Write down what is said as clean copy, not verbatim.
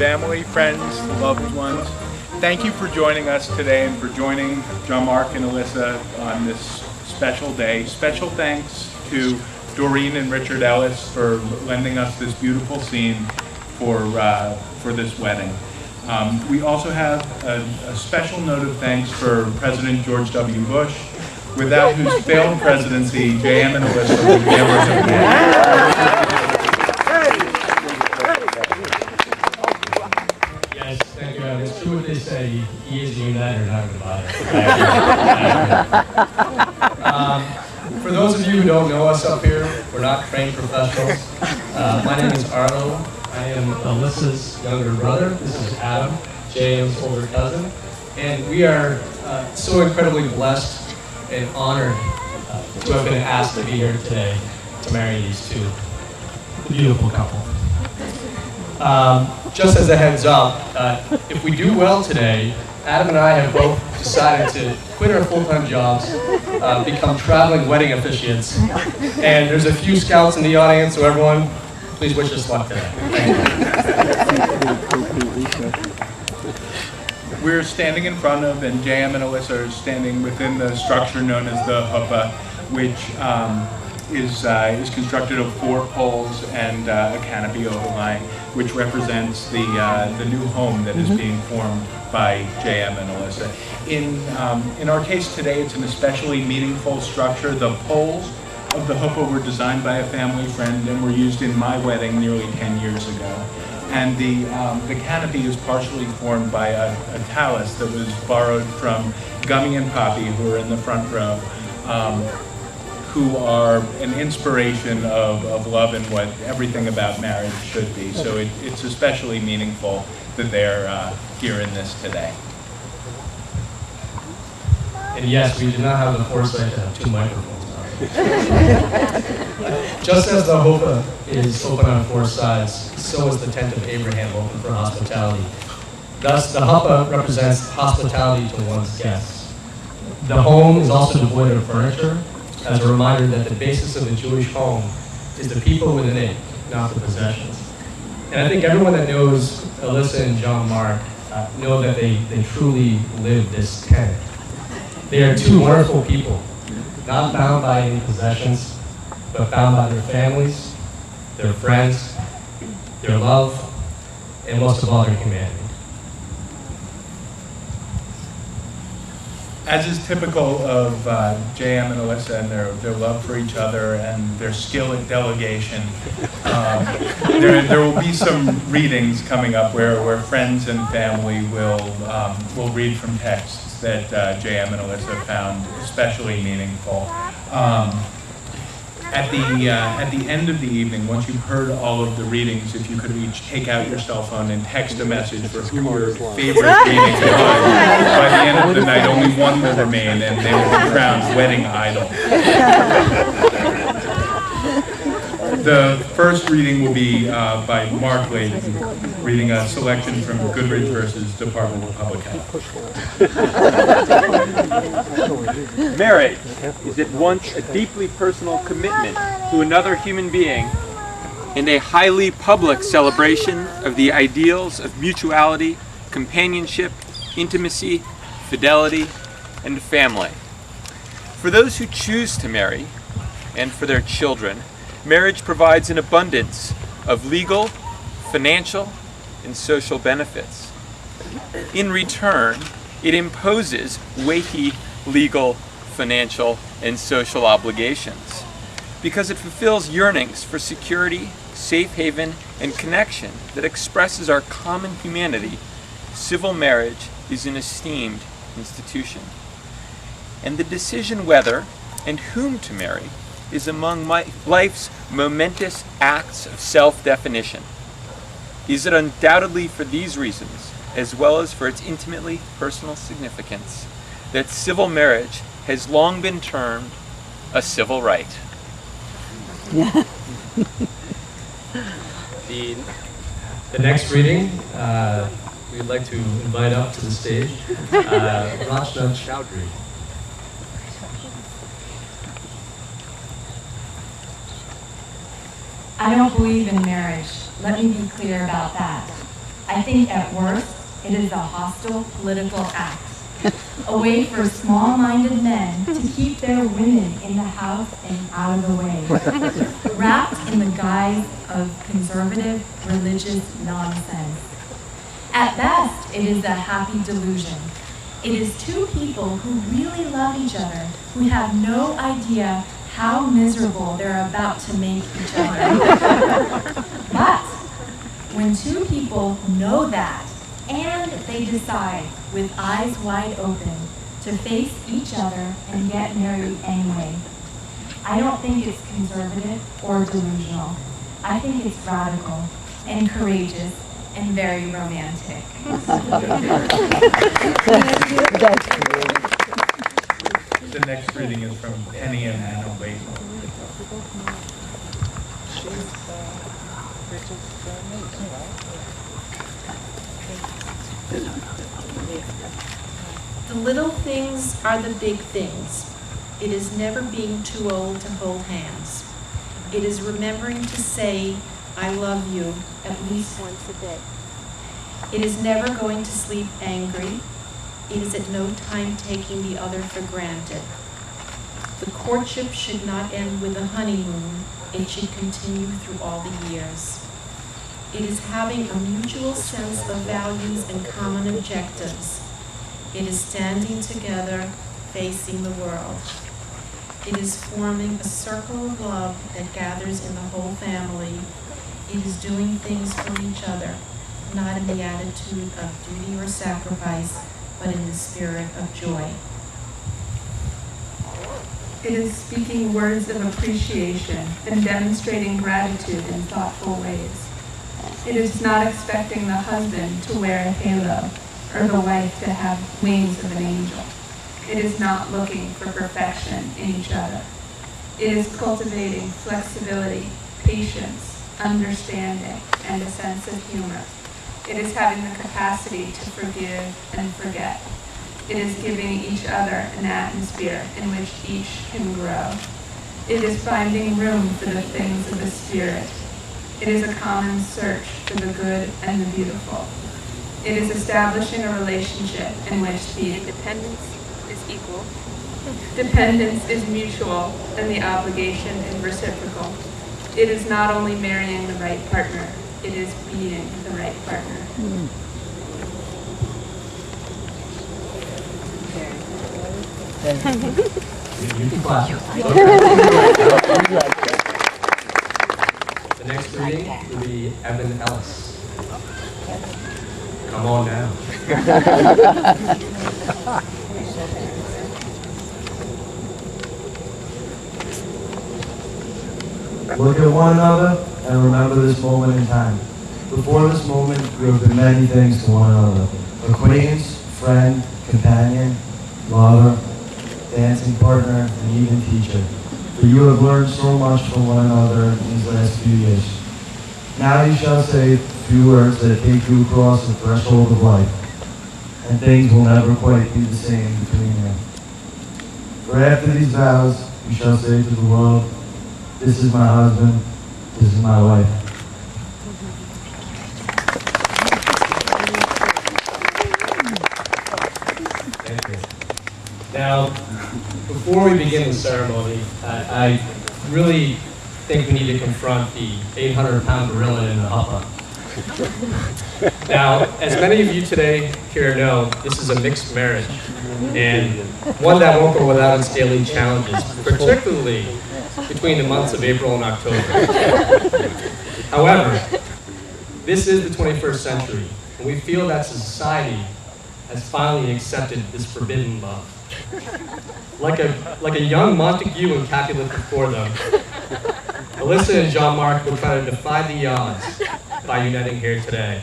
family, friends, loved ones, thank you for joining us today and for joining Jean-Marc and Alyssa on this special day. Special thanks to Doreen and Richard Ellis for lending us this beautiful scene for this wedding. We also have a special note of thanks for President George W. Bush, without whose failed presidency, JM and Alyssa would never have met. Yes, thank you. It's true what they say, he is a uniter, not a divider. For those of you who don't know us up here, we're not trained professionals. My name is Arlo. I am Alyssa's younger brother. This is Adam, JM's older cousin. And we are so incredibly blessed and honored to have been asked to be here today to marry these two, the beautiful couple. Just as a heads up, if we do well today, Adam and I have both decided to quit our full-time jobs, become traveling wedding officiants, and there's a few scouts in the audience, so everyone, please wish us luck today. We're standing in front of, and JM and Alyssa are standing within the structure known as the huppah, which is constructed of 4 poles and a canopy overlying, which represents the new home that is being formed by JM and Alyssa. In our case today, it's an especially meaningful structure. The poles of the huppah were designed by a family friend and were used in my wedding nearly 10 years ago. And the canopy is partially formed by a talus that was borrowed from Gummy and Poppy, who are in the front row, who are an inspiration of love and what everything about marriage should be. So it's especially meaningful that they're here in this today. And yes, we did not have the foresight to have 2 microphones. Just as the huppah is open on 4 sides, so is the tent of Abraham open for hospitality. Thus, the huppah represents hospitality to one's guests. The home is also devoid of furniture, as a reminder that the basis of the Jewish home is the people within it, not the possessions. And I think everyone that knows Alyssa and Jean-Marc know that they truly live this tent. They are 2 wonderful people, not bound by any possessions, but bound by their families, their friends, their love, and most of all, their humanity. As is typical of JM and Alyssa and their love for each other and their skill at delegation, there will be some readings coming up where friends and family will read from texts that JM and Alyssa found especially meaningful. At the end of the evening, once you've heard all of the readings, if you could each take out your cell phone and text a message for who your favorite reading was. By the end of the night, only one will remain, and they will be crowned wedding idol. The first reading will be by Mark Layden, reading a selection from Goodrich versus Department of Public Health. Marriage is at once a deeply personal commitment to another human being and a highly public celebration of the ideals of mutuality, companionship, intimacy, fidelity, and family. For those who choose to marry, and for their children, marriage provides an abundance of legal, financial, and social benefits. In return, it imposes weighty legal, financial, and social obligations because it fulfills yearnings for security, safe haven, and connection that expresses our common humanity. Civil marriage is an esteemed institution. And the decision whether and whom to marry is among life's momentous acts of self-definition. Is it undoubtedly for these reasons, as well as for its intimately personal significance, that civil marriage has long been termed a civil right? The next reading, we'd like to invite up to the stage Rachna Chowdhury. I don't believe in marriage. Let me be clear about that. I think at worst, it is a hostile political act. A way for small-minded men to keep their women in the house and out of the way, wrapped in the guise of conservative religious nonsense. At best, it is a happy delusion. It is two people who really love each other, who have no idea how miserable they're about to make each other. But when two people know that, and they decide, with eyes wide open, to face each other and get married anyway, I don't think it's conservative or delusional. I think it's radical and courageous and very romantic. The next reading is from Penny and Anna Basil. The little things are the big things. It is never being too old to hold hands. It is remembering to say, I love you, at least once a day. It is never going to sleep angry. It is at no time taking the other for granted. The courtship should not end with a honeymoon. It should continue through all the years. It is having a mutual sense of values and common objectives. It is standing together, facing the world. It is forming a circle of love that gathers in the whole family. It is doing things for each other, not in the attitude of duty or sacrifice, but in the spirit of joy. It is speaking words of appreciation and demonstrating gratitude in thoughtful ways. It is not expecting the husband to wear a halo or the wife to have wings of an angel. It is not looking for perfection in each other. It is cultivating flexibility, patience, understanding, and a sense of humor. It is having the capacity to forgive and forget. It is giving each other an atmosphere in which each can grow. It is finding room for the things of the Spirit. It is a common search for the good and the beautiful. It is establishing a relationship in which the Independence is equal. dependence is mutual and the obligation is reciprocal. It is not only marrying the right partner, it is being the right partner. You can clap. The next reading will be Evan Ellis. Come on now. Look at one another and remember this moment in time. Before this moment, you have been many things to one another. Acquaintance, friend, companion, lover, dancing partner, and even teacher. For you have learned so much from one another in these last few years. Now you shall say a few words that take you across the threshold of life, and things will never quite be the same between you. For after these vows, you shall say to the world, this is my husband, this is my wife. Thank you. Now, before we begin the ceremony, I really think we need to confront the 800-pound gorilla in the huppa. Now, as many of you today here know, this is a mixed marriage, and one that won't go without its daily challenges, particularly between the months of April and October. However, this is the 21st century, and we feel that society has finally accepted this forbidden love. Like a young Montague and Capulet before them, Alyssa and Jean-Marc will try to defy the odds by uniting here today.